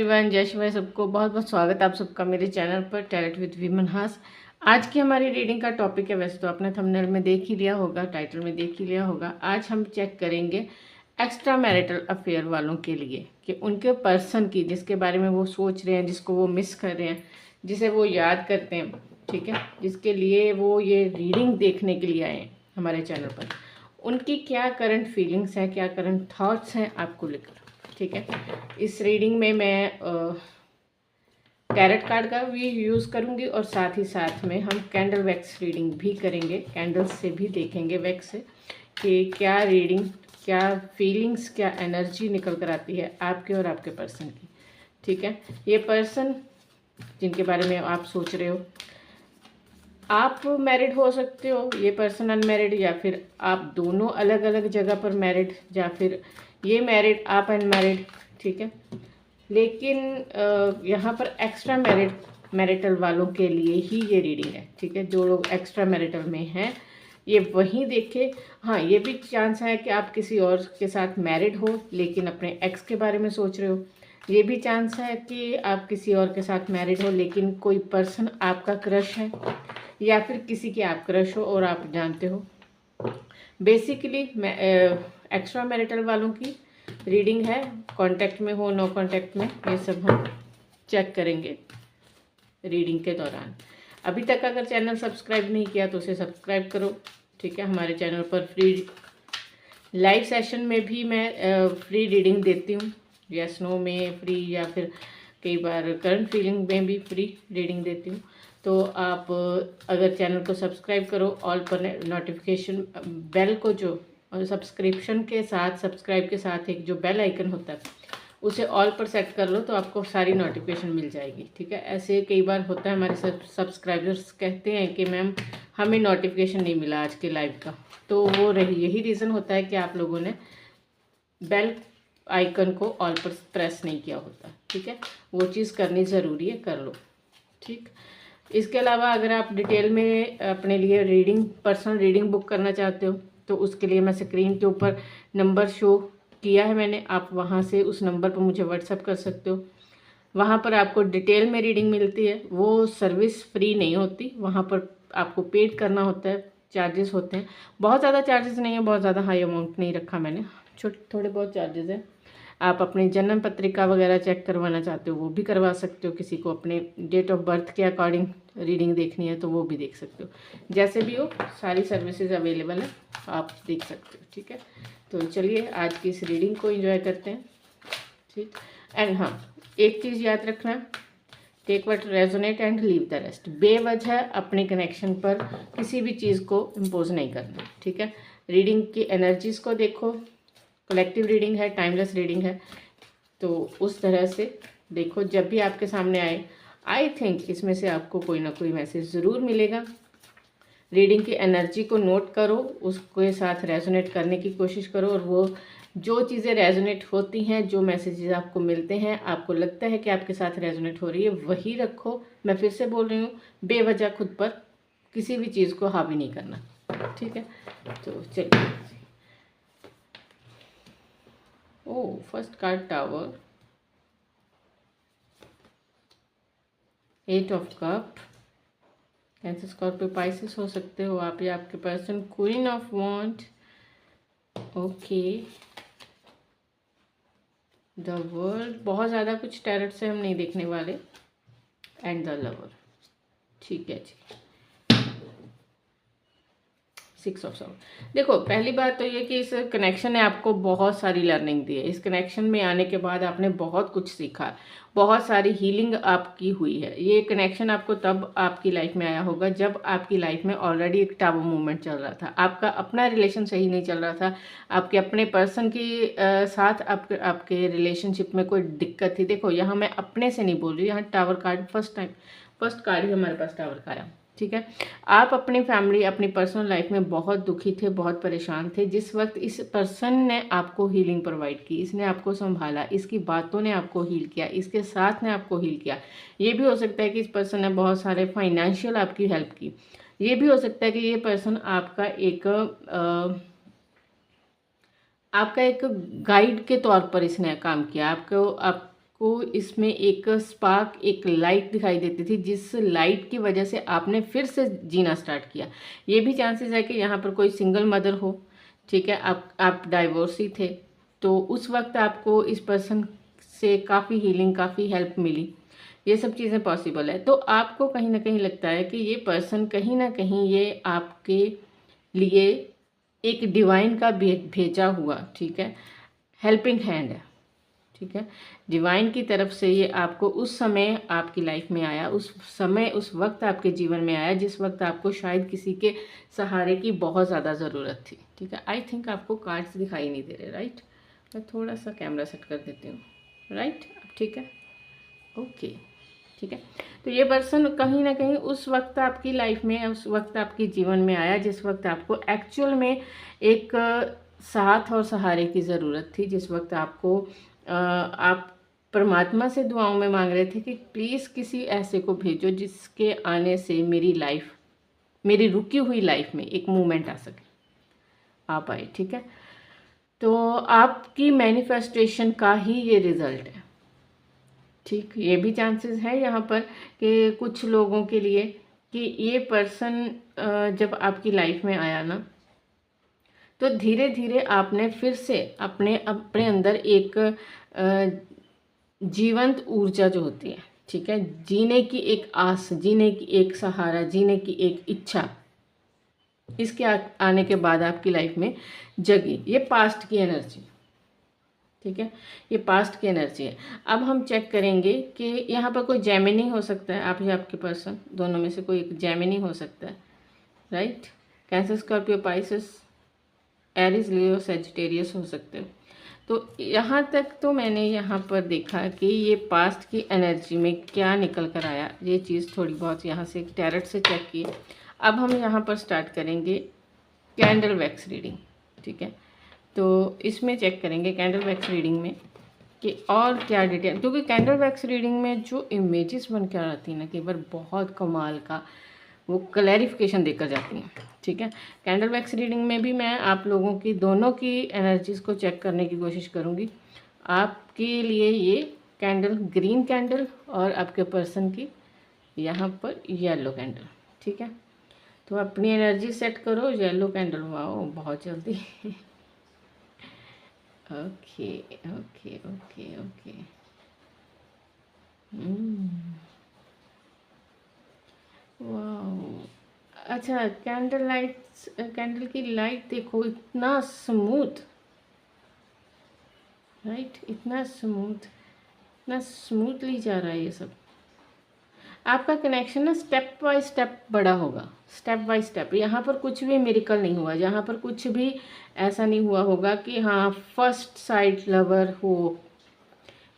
Everyone, जय शिवाय। सबको बहुत बहुत स्वागत आप सबका मेरे चैनल पर टैलेंट विद वीमन हास। आज की हमारी रीडिंग का टॉपिक है, वैसे तो आपने थंबनेल में देख ही लिया होगा, टाइटल में देख ही लिया होगा। आज हम चेक करेंगे एक्स्ट्रा मैरिटल अफेयर वालों के लिए कि उनके पर्सन की, जिसके बारे में वो सोच रहे हैं, जिसको वो मिस कर रहे हैं, जिसे वो याद करते हैं, ठीक है, जिसके लिए वो ये रीडिंग देखने के लिए आए हैं हमारे चैनल पर, उनकी क्या करंट फीलिंग्स हैं, क्या करंट थॉट्स हैं आपको लेकर। ठीक है, इस रीडिंग में मैं टैरेट कार्ड का भी यूज़ करूँगी और साथ ही साथ में हम कैंडल वैक्स रीडिंग भी करेंगे। कैंडल्स से भी देखेंगे वैक्स से कि क्या रीडिंग, क्या फीलिंग्स, क्या एनर्जी निकल कर आती है आपके और आपके पर्सन की। ठीक है, ये पर्सन जिनके बारे में आप सोच रहे हो, आप मैरिड हो सकते हो, ये पर्सन अनमैरिड, या फिर आप दोनों अलग अलग जगह पर मैरिड, या फिर ये मैरिड आप अनमैरिड। ठीक है, लेकिन यहाँ पर एक्स्ट्रा मैरिटल वालों के लिए ही ये रीडिंग है। ठीक है, जो लोग एक्स्ट्रा मैरिटल में हैं ये वहीं देखे। हाँ, ये भी चांस है कि आप किसी और के साथ मैरिड हो लेकिन अपने एक्स के बारे में सोच रहे हो। ये भी चांस है कि आप किसी और के साथ मैरिड हो लेकिन कोई पर्सन आपका क्रश है, या फिर किसी की आप क्रश हो और आप जानते हो। बेसिकली एक्स्ट्रा मैरिटल वालों की रीडिंग है, कांटेक्ट में हो, नो कांटेक्ट में, ये सब हम चेक करेंगे रीडिंग के दौरान। अभी तक अगर चैनल सब्सक्राइब नहीं किया तो उसे सब्सक्राइब करो। ठीक है, हमारे चैनल पर फ्री लाइव सेशन में भी मैं फ्री रीडिंग देती हूँ, यस नो में फ्री, या फिर कई बार करंट फीलिंग में भी फ्री रीडिंग देती हूँ। तो आप अगर चैनल को सब्सक्राइब करो, ऑल पर नोटिफिकेशन बेल को, जो सब्सक्रिप्शन के साथ, सब्सक्राइब के साथ एक जो बेल आइकन होता है उसे ऑल पर सेट कर लो तो आपको सारी नोटिफिकेशन मिल जाएगी। ठीक है, ऐसे कई बार होता है, हमारे सब्सक्राइबर्स कहते हैं कि मैम हमें नोटिफिकेशन नहीं मिला आज के लाइव का, तो वो यही रीज़न होता है कि आप लोगों ने बेल आइकन को ऑल पर प्रेस नहीं किया होता। ठीक है, वो चीज़ करनी ज़रूरी है, कर लो। ठीक, इसके अलावा अगर आप डिटेल में अपने लिए रीडिंग, पर्सनल रीडिंग बुक करना चाहते हो तो उसके लिए मैं स्क्रीन के ऊपर नंबर शो किया है मैंने, आप वहाँ से उस नंबर पर मुझे व्हाट्सअप कर सकते हो। वहाँ पर आपको डिटेल में रीडिंग मिलती है, वो सर्विस फ्री नहीं होती, वहाँ पर आपको पेड करना होता है, चार्जेस होते हैं। बहुत ज़्यादा चार्जेस नहीं है, बहुत ज़्यादा हाई अमाउंट नहीं रखा मैंने, थोड़े बहुत चार्जेस हैं। आप अपनी जन्म पत्रिका वगैरह चेक करवाना चाहते हो वो भी करवा सकते हो, किसी को अपने डेट ऑफ बर्थ के अकॉर्डिंग रीडिंग देखनी है तो वो भी देख सकते हो। जैसे भी हो, सारी सर्विसेज अवेलेबल है, आप देख सकते हो। ठीक है, तो चलिए आज की इस रीडिंग को एंजॉय करते हैं। ठीक, एंड हाँ, एक चीज़ याद रखना, take what resonate and leave the rest. बेवजह अपने कनेक्शन पर किसी भी चीज़ को इम्पोज नहीं करना। ठीक है, रीडिंग की एनर्जीज़ को देखो, कलेक्टिव रीडिंग है, टाइमलेस रीडिंग है, तो उस तरह से देखो। जब भी आपके सामने आए, आई थिंक इसमें से आपको कोई ना कोई मैसेज ज़रूर मिलेगा। रीडिंग की एनर्जी को नोट करो, उसके साथ रेजोनेट करने की कोशिश करो, और वो जो चीज़ें रेजोनेट होती हैं, जो मैसेजेस आपको मिलते हैं, आपको लगता है कि आपके साथ रेजोनेट हो रही है, वही रखो। मैं फिर से बोल रही हूँ, बेवजह खुद पर किसी भी चीज़ को हावी नहीं करना। ठीक है, तो चलिए। Oh, first card tower, 8 of cup, Cancer, Scorpio, Pisces हो सकते हो आप या आपके person. Queen of wand, okay, the world, बहुत ज़्यादा कुछ टैरेट से हम नहीं देखने वाले, एंड द लवर। ठीक है जी, 6 ऑफ सॉर्ड। देखो, पहली बात तो ये कि इस कनेक्शन ने आपको बहुत सारी लर्निंग दी है। इस कनेक्शन में आने के बाद आपने बहुत कुछ सीखा, बहुत सारी हीलिंग आपकी हुई है। ये कनेक्शन आपको तब आपकी लाइफ में आया होगा जब आपकी लाइफ में ऑलरेडी एक टावर मूवमेंट चल रहा था, आपका अपना रिलेशन सही नहीं चल रहा था, आपके अपने पर्सन की साथ आपके रिलेशनशिप में कोई दिक्कत थी। देखो, यहाँ मैं अपने से नहीं बोल रही, यहाँ टावर कार्ड फर्स्ट कार्ड ही हमारे पास टावर का आया। ठीक है, आप अपनी फैमिली, अपनी पर्सनल लाइफ में बहुत दुखी थे, बहुत परेशान थे। जिस वक्त इस पर्सन ने आपको हीलिंग प्रोवाइड की, इसने आपको संभाला, इसकी बातों ने आपको हील किया, इसके साथ ने आपको हील किया। ये भी हो सकता है कि इस पर्सन ने बहुत सारे फाइनेंशियल आपकी हेल्प की। ये भी हो सकता है कि ये पर्सन आपका एक गाइड के तौर पर इसने काम किया, आपको आपको इसमें एक स्पार्क, एक लाइट दिखाई देती थी, जिस लाइट की वजह से आपने फिर से जीना स्टार्ट किया। ये भी चांसेस है कि यहाँ पर कोई सिंगल मदर हो, ठीक है, आप डाइवोर्सी थे, तो उस वक्त आपको इस पर्सन से काफ़ी हीलिंग, काफ़ी हेल्प मिली। ये सब चीज़ें पॉसिबल है। तो आपको कहीं ना कहीं लगता है कि ये पर्सन कहीं ना कहीं ये आपके लिए एक डिवाइन का भेजा हुआ, ठीक है, हेल्पिंग हैंड है, ठीक है, डिवाइन की तरफ से ये आपको उस समय आपकी लाइफ में आया, उस समय उस वक्त आपके जीवन में आया जिस वक्त आपको शायद किसी के सहारे की बहुत ज़्यादा ज़रूरत थी, ठीक है। आई थिंक आपको कार्ड्स दिखाई नहीं दे रहे, राइट। मैं थोड़ा सा कैमरा सेट कर देती हूँ, राइट, ठीक है, ओके, ठीक है। तो ये पर्सन कहीं ना कहीं उस वक्त आपकी लाइफ में, उस वक्त आपके जीवन में आया जिस वक्त आपको एक्चुअल में एक साथ और सहारे की ज़रूरत थी, जिस वक्त आपको आप परमात्मा से दुआओं में मांग रहे थे कि प्लीज़ किसी ऐसे को भेजो जिसके आने से मेरी लाइफ, मेरी रुकी हुई लाइफ में एक मूवमेंट आ सके। आप आए, ठीक है। तो आपकी मैनिफेस्टेशन का ही ये रिज़ल्ट है, ठीक। ये भी चांसेस है यहाँ पर कि कुछ लोगों के लिए कि ये पर्सन जब आपकी लाइफ में आया ना, तो धीरे धीरे आपने फिर से अपने अपने अंदर एक जीवंत ऊर्जा जो होती है, ठीक है, जीने की एक आस, जीने की एक सहारा, जीने की एक इच्छा, इसके आने के बाद आपकी लाइफ में जगी। ये पास्ट की एनर्जी, ठीक है, ये पास्ट की एनर्जी है। अब हम चेक करेंगे कि यहाँ पर कोई जेमिनी हो सकता है, आप या आपके पर्सन, दोनों में से कोई एक जेमिनी हो सकता है, right. Cancer, Scorpio, Pisces, Aries, Leo, Sagittarius हो सकते हो। तो यहाँ तक तो मैंने यहाँ पर देखा कि ये पास्ट की एनर्जी में क्या निकल कर आया, ये चीज़ थोड़ी बहुत यहाँ से टैरट से चेक की। अब हम यहाँ पर स्टार्ट करेंगे कैंडल वैक्स रीडिंग, ठीक है। तो इसमें चेक करेंगे कैंडल वैक्स रीडिंग में कि और क्या डिटेल, क्योंकि कैंडल वैक्स रीडिंग में जो इमेजेस बन कर आती हैं ना, कई बार बहुत कमाल का वो क्लैरिफिकेशन देकर जाती हैं, ठीक है। कैंडल वैक्स रीडिंग में भी मैं आप लोगों की दोनों की एनर्जीज़ को चेक करने की कोशिश करूँगी। आपके लिए ये कैंडल ग्रीन कैंडल और आपके पर्सन की यहाँ पर येलो कैंडल, ठीक है। तो अपनी एनर्जी सेट करो। येलो कैंडल, वाओ, बहुत जल्दी ओके ओके ओके ओके, वाह, अच्छा, कैंडल लाइट्स, कैंडल की लाइट देखो, इतना स्मूथ, राइट, इतना स्मूथ, इतना स्मूथली जा रहा है ये सब। आपका कनेक्शन ना स्टेप बाय स्टेप बड़ा होगा, स्टेप बाय स्टेप। यहाँ पर कुछ भी मिरेकल नहीं हुआ, यहाँ पर कुछ भी ऐसा नहीं हुआ होगा कि हाँ फर्स्ट साइड लवर हो,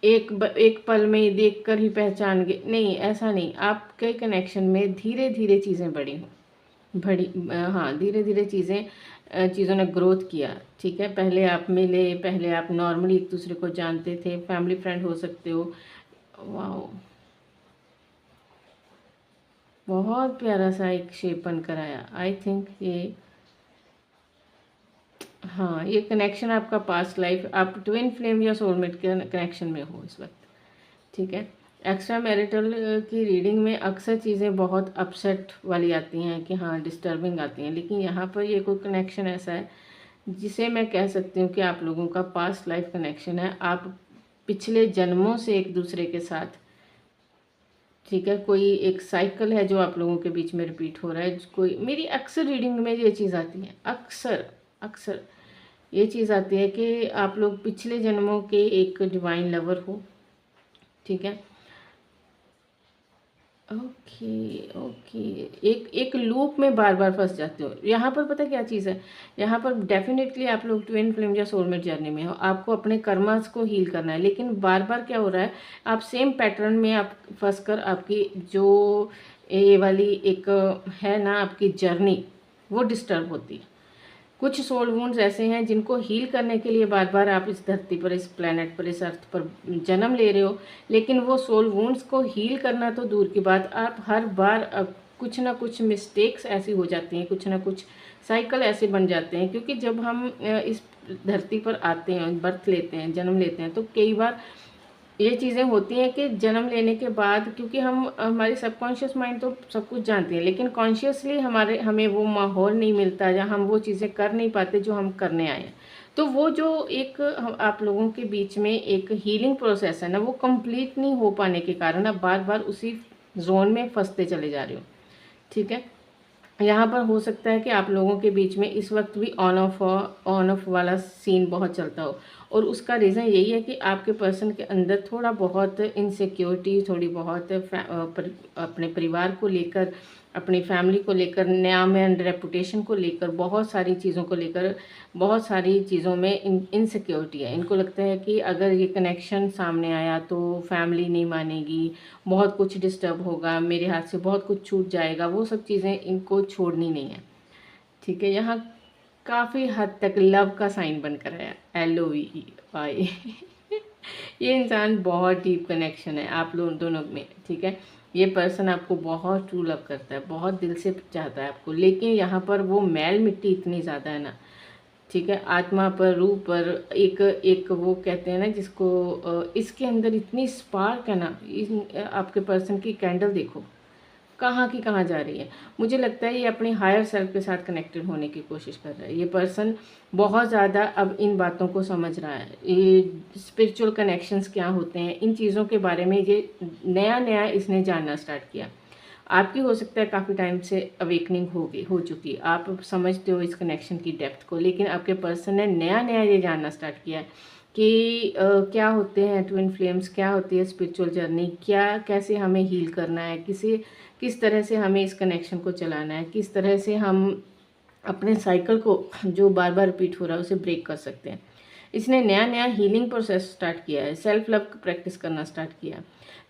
एक पल में देखकर ही पहचान गए, नहीं, ऐसा नहीं। आपके कनेक्शन में धीरे धीरे चीज़ें बड़ी, हाँ, धीरे धीरे चीज़ों ने ग्रोथ किया, ठीक है। पहले आप मिले, पहले आप नॉर्मली एक दूसरे को जानते थे, फैमिली फ्रेंड हो सकते हो। वाओ, बहुत प्यारा सा एक शेप बनकर आया। आई थिंक ये, हाँ, ये कनेक्शन आपका पास्ट लाइफ, आप ट्विन फ्लेम या सोलमेट के कनेक्शन में हो इस वक्त, ठीक है। एक्स्ट्रा मैरिटल की रीडिंग में अक्सर चीज़ें बहुत अपसेट वाली आती हैं कि हाँ डिस्टर्बिंग आती हैं, लेकिन यहाँ पर ये कोई कनेक्शन ऐसा है जिसे मैं कह सकती हूँ कि आप लोगों का पास्ट लाइफ कनेक्शन है। आप पिछले जन्मों से एक दूसरे के साथ, ठीक है, कोई एक साइकिल है जो आप लोगों के बीच में रिपीट हो रहा है। कोई, मेरी अक्सर रीडिंग में ये चीज़ आती है, अक्सर अक्सर ये चीज़ आती है कि आप लोग पिछले जन्मों के एक डिवाइन लवर हो, ठीक है। ओके ओके, एक लूप में बार बार फंस जाते हो। यहाँ पर पता क्या चीज़ है, यहाँ पर डेफिनेटली आप लोग ट्विन फ्लेम या सोलमेट जर्नी में हो, आपको अपने कर्मास को हील करना है, लेकिन बार बार क्या हो रहा है, आप सेम पैटर्न में आप फंस कर आपकी जो ये वाली एक है ना आपकी जर्नी, वो डिस्टर्ब होती है। कुछ सोल वुंड्स ऐसे हैं जिनको हील करने के लिए बार बार आप इस धरती पर, इस प्लेनेट पर, इस अर्थ पर जन्म ले रहे हो, लेकिन वो सोल वुंड्स को हील करना तो दूर की बात, आप हर बार कुछ ना कुछ मिस्टेक्स ऐसी हो जाती हैं, कुछ ना कुछ साइकिल ऐसे बन जाते हैं। क्योंकि जब हम इस धरती पर आते हैं, बर्थ लेते हैं, जन्म लेते हैं, तो कई बार ये चीज़ें होती हैं कि जन्म लेने के बाद, क्योंकि हम हमारी सबकॉन्शियस माइंड तो सब कुछ जानती है, लेकिन कॉन्शियसली हमें वो माहौल नहीं मिलता, या हम वो चीज़ें कर नहीं पाते जो हम करने आए हैं। तो वो जो एक आप लोगों के बीच में एक हीलिंग प्रोसेस है ना, वो कंप्लीट नहीं हो पाने के कारण आप बार बार उसी जोन में फंसते चले जा रहे हो। ठीक है, यहाँ पर हो सकता है कि आप लोगों के बीच में इस वक्त भी ऑन ऑफ वाला सीन बहुत चलता हो, और उसका रीज़न यही है कि आपके पर्सन के अंदर थोड़ा बहुत इनसिक्योरिटी, थोड़ी बहुत अपने परिवार को लेकर, अपनी फैमिली को लेकर, नाम एंड रेपुटेशन को लेकर, बहुत सारी चीज़ों को लेकर, बहुत सारी चीज़ों में इनसिक्योरिटी है। इनको लगता है कि अगर ये कनेक्शन सामने आया तो फैमिली नहीं मानेगी, बहुत कुछ डिस्टर्ब होगा, मेरे हाथ से बहुत कुछ छूट जाएगा, वो सब चीज़ें इनको छोड़नी नहीं है। ठीक है, यहाँ काफ़ी हद तक लव का साइन बनकर है, LOVE। ये इंसान बहुत डीप कनेक्शन है आप लोग दोनों में। ठीक है, ये पर्सन आपको बहुत ट्रू लव करता है, बहुत दिल से चाहता है आपको, लेकिन यहाँ पर वो मैल मिट्टी इतनी ज़्यादा है ना। ठीक है, आत्मा पर, रूह पर एक वो कहते हैं ना जिसको, इसके अंदर इतनी स्पार्क है ना। आपके पर्सन की कैंडल देखो कहाँ की कहाँ जा रही है। मुझे लगता है ये अपने हायर सेल्फ के साथ कनेक्टेड होने की कोशिश कर रहा है। ये पर्सन बहुत ज़्यादा अब इन बातों को समझ रहा है, ये स्पिरिचुअल कनेक्शंस क्या होते हैं, इन चीज़ों के बारे में ये नया नया इसने जानना स्टार्ट किया। आपकी हो सकता है काफ़ी टाइम से अवेकनिंग हो चुकी, आप समझते हो इस कनेक्शन की डेप्थ को, लेकिन आपके पर्सन ने नया नया ये जानना स्टार्ट किया है कि क्या होते हैं ट्विन फ्लेम्स, क्या होती है स्पिरिचुअल जर्नी, क्या कैसे हमें हील करना है, किस तरह से हमें इस कनेक्शन को चलाना है, किस तरह से हम अपने साइकिल को जो बार बार रिपीट हो रहा है उसे ब्रेक कर सकते हैं। इसने नया नया हीलिंग प्रोसेस स्टार्ट किया है, सेल्फ लव प्रैक्टिस करना स्टार्ट किया।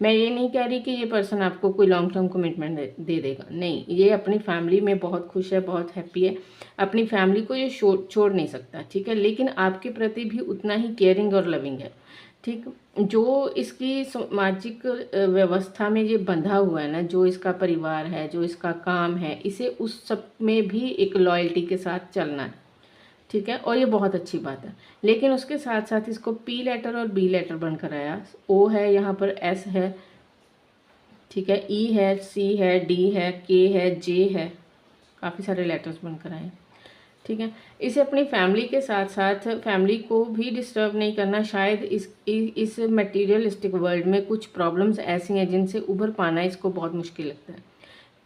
मैं ये नहीं कह रही कि ये पर्सन आपको कोई लॉन्ग टर्म कमिटमेंट दे देगा, नहीं, ये अपनी फैमिली में बहुत खुश है, बहुत हैप्पी है, अपनी फैमिली को ये छोड़ नहीं सकता। ठीक है, लेकिन आपके प्रति भी उतना ही केयरिंग और लविंग है। ठीक, जो इसकी सामाजिक व्यवस्था में ये बंधा हुआ है ना, जो इसका परिवार है, जो इसका काम है, इसे उस सब में भी एक लॉयल्टी के साथ चलना है। ठीक है, और ये बहुत अच्छी बात है, लेकिन उसके साथ साथ इसको P लेटर और B लेटर बनकर आया, O है, यहाँ पर S है, ठीक है, E है, C है, D है, K है, J है, काफ़ी सारे लेटर्स बनकर आए। ठीक है, इसे अपनी फैमिली के साथ साथ फैमिली को भी डिस्टर्ब नहीं करना। शायद इस मटेरियलिस्टिक वर्ल्ड में कुछ प्रॉब्लम्स ऐसी हैं जिनसे उभर पाना इसको बहुत मुश्किल लगता है।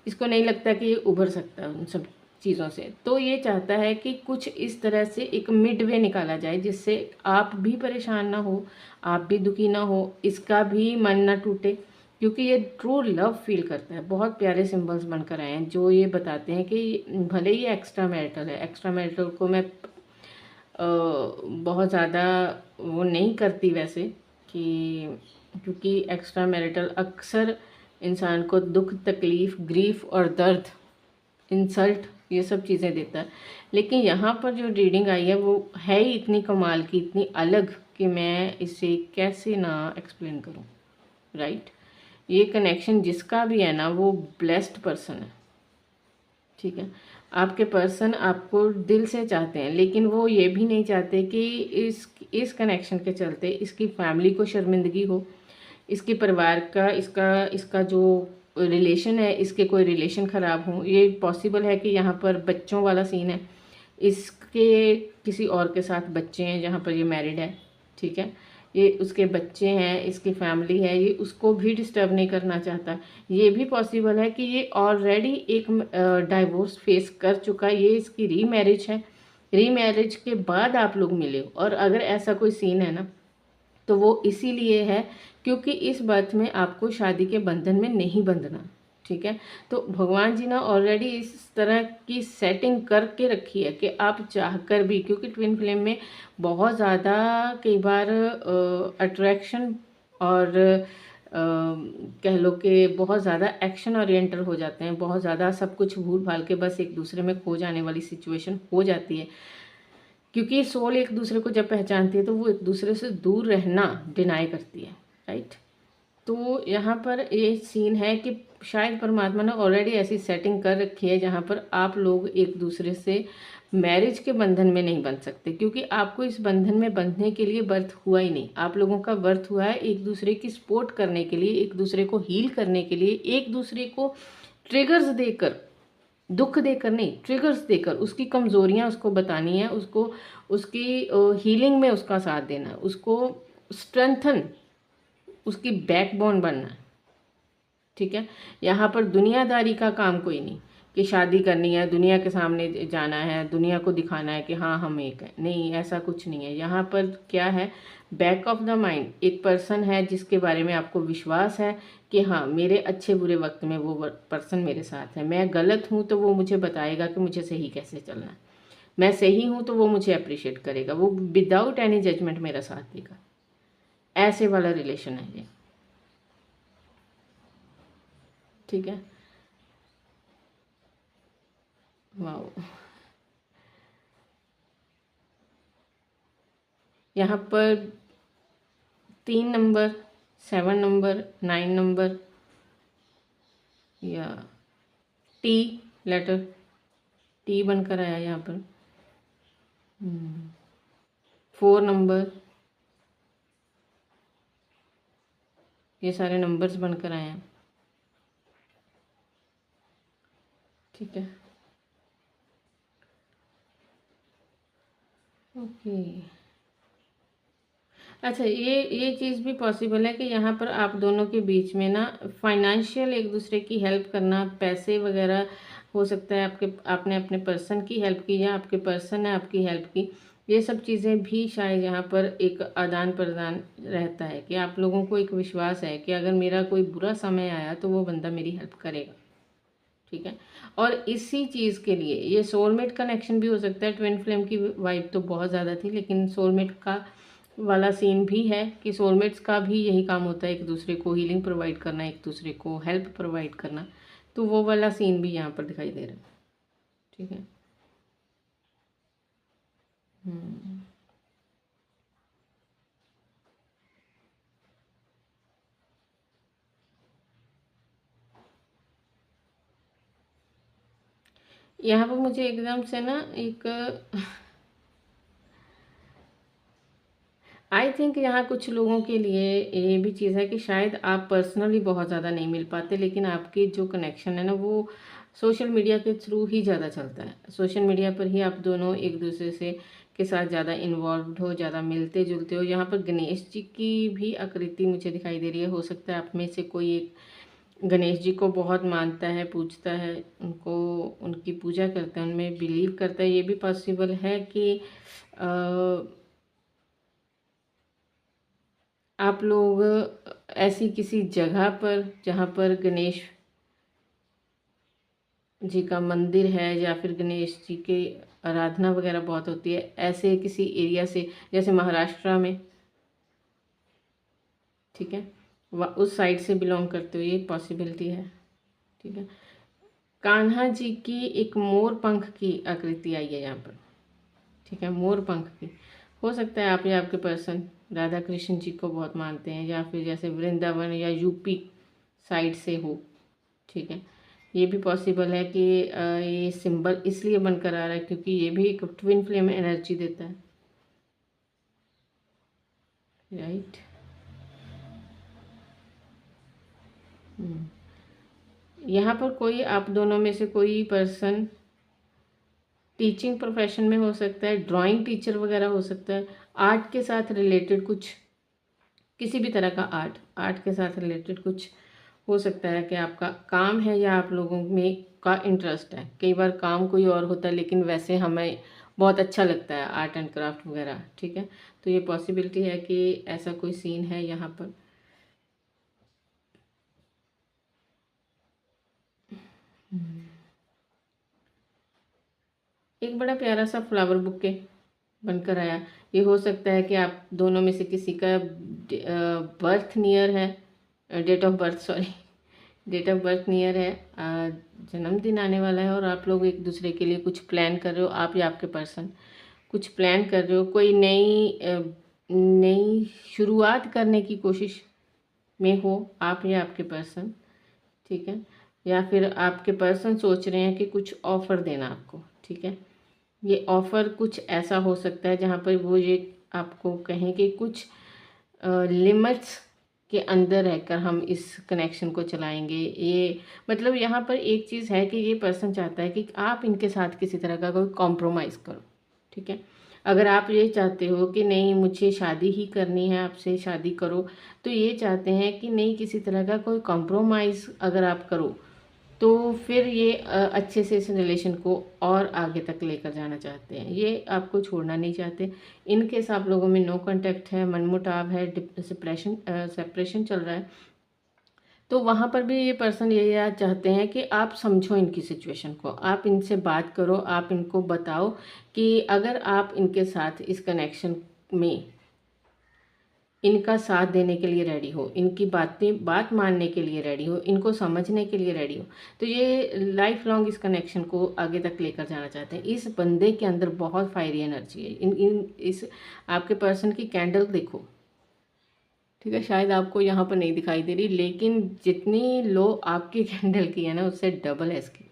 इसको नहीं लगता कि ये उभर सकता है उन सब चीज़ों से, तो ये चाहता है कि कुछ इस तरह से एक मिड वे निकाला जाए जिससे आप भी परेशान ना हो, आप भी दुखी ना हो, इसका भी मन ना टूटे, क्योंकि ये ट्रू लव फील करता है। बहुत प्यारे सिंबल्स बनकर आए हैं जो ये बताते हैं कि भले ही एक्स्ट्रा मैरिटल है, एक्स्ट्रा मैरिटल को मैं बहुत ज़्यादा वो नहीं करती वैसे, कि क्योंकि एक्स्ट्रा मैरिटल अक्सर इंसान को दुख, तकलीफ़, ग्रीफ और दर्द, इंसल्ट, ये सब चीज़ें देता है। लेकिन यहाँ पर जो रीडिंग आई है वो है ही इतनी कमाल की, इतनी अलग, कि मैं इसे कैसे ना एक्सप्लेन करूँ। राइट, ये कनेक्शन जिसका भी है ना वो ब्लेस्ड पर्सन है। ठीक है, आपके पर्सन आपको दिल से चाहते हैं, लेकिन वो ये भी नहीं चाहते कि इस कनेक्शन के चलते इसकी फैमिली को शर्मिंदगी हो, इसके परिवार का, इसका जो रिलेशन है, इसके कोई रिलेशन ख़राब हो। ये पॉसिबल है कि यहाँ पर बच्चों वाला सीन है, इसके किसी और के साथ बच्चे हैं जहाँ पर ये मैरिड है। ठीक है, ये उसके बच्चे हैं, इसकी फैमिली है, ये उसको भी डिस्टर्ब नहीं करना चाहता। ये भी पॉसिबल है कि ये ऑलरेडी एक डाइवोर्स फेस कर चुका है, ये इसकी रीमैरिज है, रीमैरिज के बाद आप लोग मिले हो। और अगर ऐसा कोई सीन है ना तो वो इसीलिए है क्योंकि इस बर्थ में आपको शादी के बंधन में नहीं बंधना। ठीक है, तो भगवान जी ने ऑलरेडी इस तरह की सेटिंग करके रखी है कि आप चाहकर भी, क्योंकि ट्विन फ्लेम में बहुत ज़्यादा कई बार अट्रैक्शन और कह लो कि बहुत ज़्यादा एक्शन ओरिएंटेड हो जाते हैं, बहुत ज़्यादा सब कुछ भूल भाल के बस एक दूसरे में खो जाने वाली सिचुएशन हो जाती है। क्योंकि सोल एक दूसरे को जब पहचानती है तो वो एक दूसरे से दूर रहना डिनाई करती है। राइट, तो यहाँ पर ये सीन है कि शायद परमात्मा ने ऑलरेडी ऐसी सेटिंग कर रखी है जहाँ पर आप लोग एक दूसरे से मैरिज के बंधन में नहीं बंध सकते, क्योंकि आपको इस बंधन में बंधने के लिए बर्थ हुआ ही नहीं। आप लोगों का बर्थ हुआ है एक दूसरे की सपोर्ट करने के लिए, एक दूसरे को हील करने के लिए, एक दूसरे को ट्रिगर्स देकर, दुख देकर नहीं, ट्रिगर्स देकर उसकी कमज़ोरियाँ उसको बतानी है, उसको उसकी हीलिंग में उसका साथ देना, उसको स्ट्रेंथन, उसकी बैकबोन बनना है। ठीक है, यहाँ पर दुनियादारी का काम कोई नहीं कि शादी करनी है, दुनिया के सामने जाना है, दुनिया को दिखाना है कि हाँ हम एक हैं, नहीं, ऐसा कुछ नहीं है। यहाँ पर क्या है, बैक ऑफ द माइंड एक पर्सन है जिसके बारे में आपको विश्वास है कि हाँ मेरे अच्छे बुरे वक्त में वो पर्सन मेरे साथ है। मैं गलत हूँ तो वो मुझे बताएगा कि मुझे सही कैसे चलना है, मैं सही हूँ तो वो मुझे अप्रिशिएट करेगा, वो विदाउट एनी जजमेंट मेरा साथ देगा। ऐसे वाला रिलेशन है ये। ठीक है, वाह। यहाँ पर 3 नंबर, 7 नंबर, 9 नंबर या टी, लेटर टी बनकर आया यहाँ पर। 4 नंबर, ये सारे नंबर्स बनकर आए हैं। ठीक है, ओके। अच्छा, ये चीज़ भी पॉसिबल है कि यहाँ पर आप दोनों के बीच में ना फाइनेंशियल एक दूसरे की हेल्प करना, पैसे वगैरह हो सकता है, आपके आपने अपने पर्सन की हेल्प की या आपके पर्सन ने आपकी हेल्प की। ये सब चीज़ें भी शायद यहाँ पर एक आदान प्रदान रहता है कि आप लोगों को एक विश्वास है कि अगर मेरा कोई बुरा समय आया तो वो बंदा मेरी हेल्प करेगा। ठीक है, और इसी चीज़ के लिए ये सोलमेट कनेक्शन भी हो सकता है। ट्विन फ्लेम की वाइब तो बहुत ज़्यादा थी, लेकिन सोलमेट का वाला सीन भी है कि सोलमेट्स का भी यही काम होता है, एक दूसरे को हीलिंग प्रोवाइड करना, एक दूसरे को हेल्प प्रोवाइड करना। तो वो वाला सीन भी यहाँ पर दिखाई दे रहा है। ठीक है, यहाँ पर मुझे एकदम से ना एक आई थिंक यहाँ कुछ लोगों के लिए ये भी चीज़ है कि शायद आप पर्सनली बहुत ज़्यादा नहीं मिल पाते, लेकिन आपकी जो कनेक्शन है ना वो सोशल मीडिया के थ्रू ही ज़्यादा चलता है। सोशल मीडिया पर ही आप दोनों एक दूसरे से के साथ ज़्यादा इन्वॉल्व हो, ज़्यादा मिलते जुलते हो। यहाँ पर गणेश जी की भी आकृति मुझे दिखाई दे रही है। हो सकता है आप में से कोई एक गणेश जी को बहुत मानता है, पूजता है, उनको, उनकी पूजा करता है, उनमें बिलीव करता है। ये भी पॉसिबल है कि आप लोग ऐसी किसी जगह पर जहाँ पर गणेश जी का मंदिर है या फिर गणेश जी की आराधना वगैरह बहुत होती है, ऐसे किसी एरिया से, जैसे महाराष्ट्र में, ठीक है, उस साइड से बिलोंग करते हुए ये पॉसिबिलिटी है। ठीक है, कान्हा जी की एक मोर पंख की आकृति आई है यहाँ पर। ठीक है, मोर पंख की। हो सकता है आप या आपके पर्सन राधा कृष्ण जी को बहुत मानते हैं, या फिर जैसे वृंदावन या यूपी साइड से हो। ठीक है, ये भी पॉसिबल है कि ये सिंबल इसलिए बनकर आ रहा है क्योंकि ये भी एक ट्विन फ्लेम एनर्जी देता है। राइट, यहाँ पर कोई आप दोनों में से कोई पर्सन टीचिंग प्रोफेशन में हो सकता है, ड्राइंग टीचर वगैरह हो सकता है, आर्ट के साथ रिलेटेड कुछ, किसी भी तरह का आर्ट के साथ रिलेटेड कुछ हो सकता है कि आपका काम है या आप लोगों में का इंटरेस्ट है। कई बार काम कोई और होता है लेकिन वैसे हमें बहुत अच्छा लगता है आर्ट एंड क्राफ्ट वगैरह। ठीक है, तो ये पॉसिबिलिटी है कि ऐसा कोई सीन है यहाँ पर। एक बड़ा प्यारा सा फ्लावर बुके बनकर आया। ये हो सकता है कि आप दोनों में से किसी का बर्थ नियर है, date of birth, sorry, date of birth near है, जन्मदिन आने वाला है और आप लोग एक दूसरे के लिए कुछ प्लान कर रहे हो। आप या आपके पर्सन कुछ प्लान कर रहे हो, कोई नई नई शुरुआत करने की कोशिश में हो आप या आपके पर्सन, ठीक है, या फिर आपके पर्सन सोच रहे हैं कि कुछ ऑफ़र देना आपको, ठीक है। ये ऑफ़र कुछ ऐसा हो सकता है जहाँ पर वो ये आपको कहें कि कुछ लिमिट्स के अंदर रहकर हम इस कनेक्शन को चलाएंगे। ये मतलब यहाँ पर एक चीज़ है कि ये पर्सन चाहता है कि आप इनके साथ किसी तरह का कोई कॉम्प्रोमाइज़ करो, ठीक है। अगर आप ये चाहते हो कि नहीं मुझे शादी ही करनी है, आपसे शादी करो, तो ये चाहते हैं कि नहीं किसी तरह का कोई कॉम्प्रोमाइज़ अगर आप करो तो फिर ये अच्छे से इस रिलेशन को और आगे तक लेकर जाना चाहते हैं। ये आपको छोड़ना नहीं चाहते। इन केस आप लोगों में नो कांटेक्ट है, मनमुटाव है, सेपरेशन चल रहा है, तो वहाँ पर भी ये पर्सन ये चाहते हैं कि आप समझो इनकी सिचुएशन को, आप इनसे बात करो, आप इनको बताओ कि अगर आप इनके साथ इस कनेक्शन में इनका साथ देने के लिए रेडी हो, इनकी बात मानने के लिए रेडी हो, इनको समझने के लिए रेडी हो, तो ये लाइफ लॉन्ग इस कनेक्शन को आगे तक लेकर जाना चाहते हैं। इस बंदे के अंदर बहुत फायरी एनर्जी है। इस आपके पर्सन की कैंडल देखो, ठीक है, शायद आपको यहाँ पर नहीं दिखाई दे रही, लेकिन जितनी लो आपकी कैंडल की है ना उससे डबल है इसकी।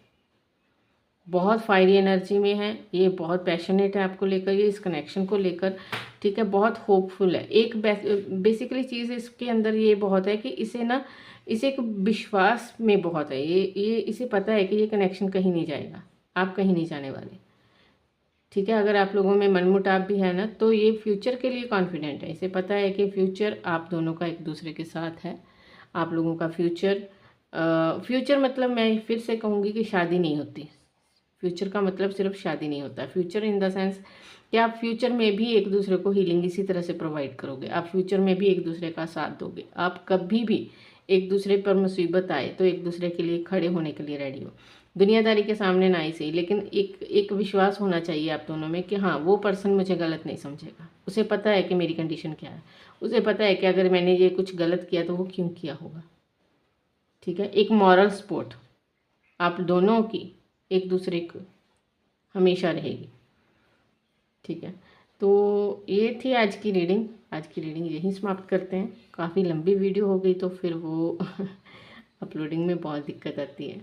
बहुत फायरी एनर्जी में है ये, बहुत पैशनेट है आपको लेकर, ये इस कनेक्शन को लेकर, ठीक है, बहुत होपफुल है। एक बेसिकली चीज़ इसके अंदर ये बहुत है कि इसे एक विश्वास में बहुत है, ये इसे पता है कि ये कनेक्शन कहीं नहीं जाएगा, आप कहीं नहीं जाने वाले, ठीक है। अगर आप लोगों में मनमुटाव भी है ना तो ये फ्यूचर के लिए कॉन्फिडेंट है, इसे पता है कि फ्यूचर आप दोनों का एक दूसरे के साथ है। आप लोगों का फ्यूचर मतलब मैं फिर से कहूँगी कि शादी नहीं होती। फ्यूचर का मतलब सिर्फ शादी नहीं होता। फ्यूचर इन द सेंस कि आप फ्यूचर में भी एक दूसरे को हीलिंग इसी तरह से प्रोवाइड करोगे, आप फ्यूचर में भी एक दूसरे का साथ दोगे, आप कभी भी एक दूसरे पर मुसीबत आए तो एक दूसरे के लिए खड़े होने के लिए रेडी हो। दुनियादारी के सामने ना ही सही, लेकिन एक विश्वास होना चाहिए आप दोनों में कि हाँ वो पर्सन मुझे गलत नहीं समझेगा, उसे पता है कि मेरी कंडीशन क्या है, उसे पता है कि अगर मैंने ये कुछ गलत किया तो वो क्यों किया होगा, ठीक है। एक मॉरल सपोर्ट आप दोनों की एक दूसरे को हमेशा रहेगी, ठीक है। तो ये थी आज की रीडिंग। आज की रीडिंग यहीं समाप्त करते हैं। काफ़ी लंबी वीडियो हो गई तो फिर वो अपलोडिंग में बहुत दिक्कत आती है,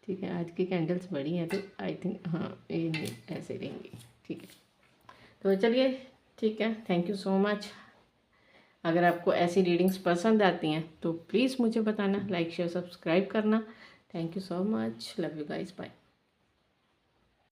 ठीक है। आज की कैंडल्स बड़ी हैं तो आई थिंक हाँ ये नहीं ऐसे रहेंगी, ठीक है। तो चलिए ठीक है, थैंक यू सो मच। अगर आपको ऐसी रीडिंग्स पसंद आती हैं तो प्लीज़ मुझे बताना, लाइक शेयर सब्सक्राइब करना। Thank you so much, love you guys, bye.